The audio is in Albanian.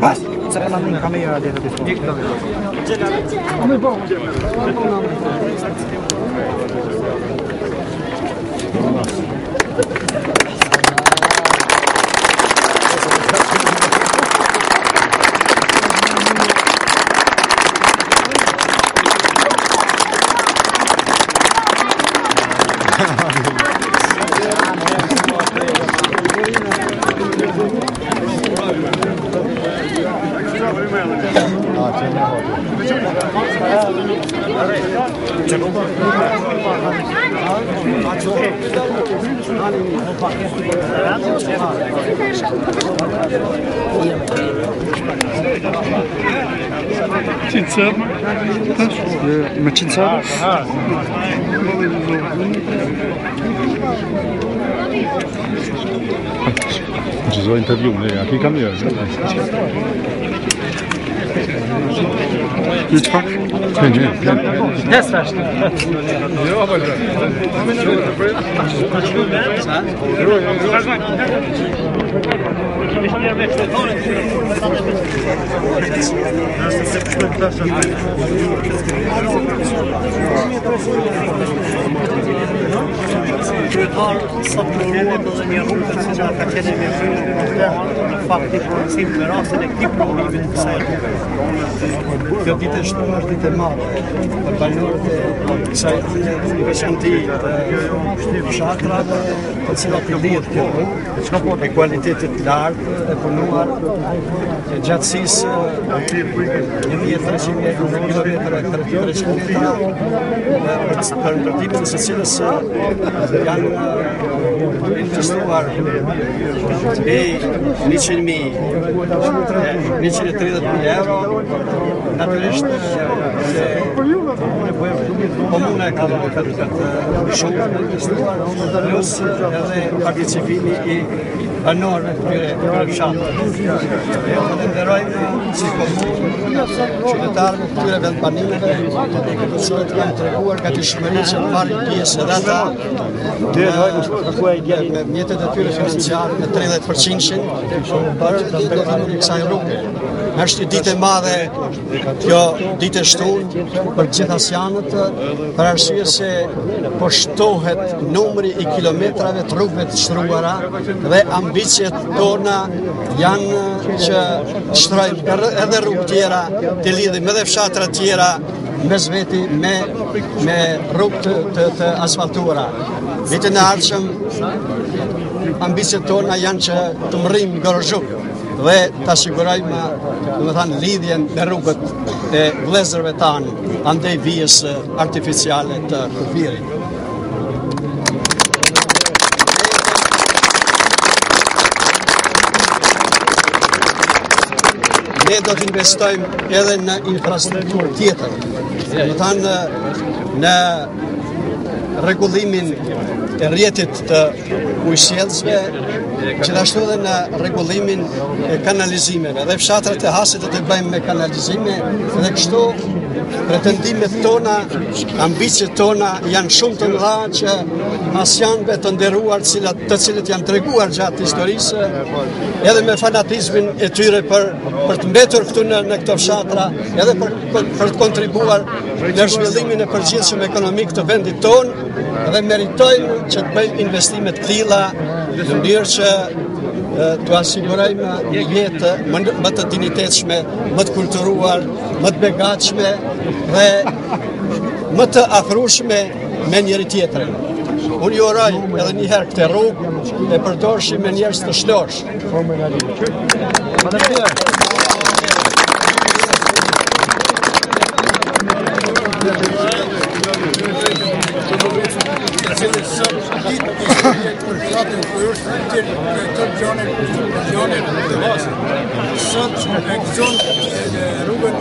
Pas, se përna në kamera dhe të dispo. Cincer? Me cincer? Precisou interview, né? Aqui caminhando. Lütfen. Bence. Yes, fast. Kryetar sa të përmendet edhe një rrugë që nga ka qenë me në fakt i përcim me rastin e këtij programit të kësaj rruge. Kjo ditë e shtunë është ditë e madhe për banorët e kësaj veçanti të fshatrave të cilat i lidh kjo rrugë me kualitetit të lartë e punuar gjatësisë 1300 kilometra për ndërtimin së cilës janë investuar e 130.000 euro, natyrisht se komuna e ka shumë investuar, plus edhe participimi i banorëve të këtyre fshatrave. Ne nderojmë si komunë qytetarëve të këtyre vendbanimeve, të cilët kanë treguar gatishmëri që të marrin pjesë edhe ata me mjetet e tyre financiare me 30% për ndërtimin e kësaj rruge. Është një ditë e madhe kjo ditë e shtunë për gjithë asianët, për arsye se po shtohet numri i kilometrave të rrugëve të shtruara dhe ambicjet tona janë që shtrojmë edhe rrugë tjera, të lidhim edhe fshatra tjera mes veti me rrugë të asfaltuara. Vitën e ardhshëm ambicjet tona janë që të mrrim Gorozhuk dhe të sigurojmë, domethënë, lidhjen me rrugët e vëllezërve tanë andej vijës artificiale të kufirit. Ne do të investojmë edhe në infrastrukturë tjetër, domethënë në rregullimin e rrjetit të ujësjellësve, gjithashtu edhe në rregullimin e kanalizimeve. Dhe fshatrat e Hasit do të bëjmë me kanalizime dhe kështu pretendimet tona, ambicjet tona janë shumë të mëdha që asianëve të nderuar të cilët janë treguar gjatë historisë, edhe me fanatizmin e tyre për të mbetur këtu në këto fshatra, edhe për të kontribuar në zhvillimin e përgjithshëm ekonomik të vendit tonë, dhe meritojnë që të bëjmë investimet të tilla në mënyrë që të asigurojmë një jetë më të dinjitetshme, më të kulturuar, më të begatshme dhe më të afrueshme me njëri tjetrin. Unë ju uroj edhe një herë këtë rrugë e përdorshim me njerëz të shlosh. Sot e gëzon rrugën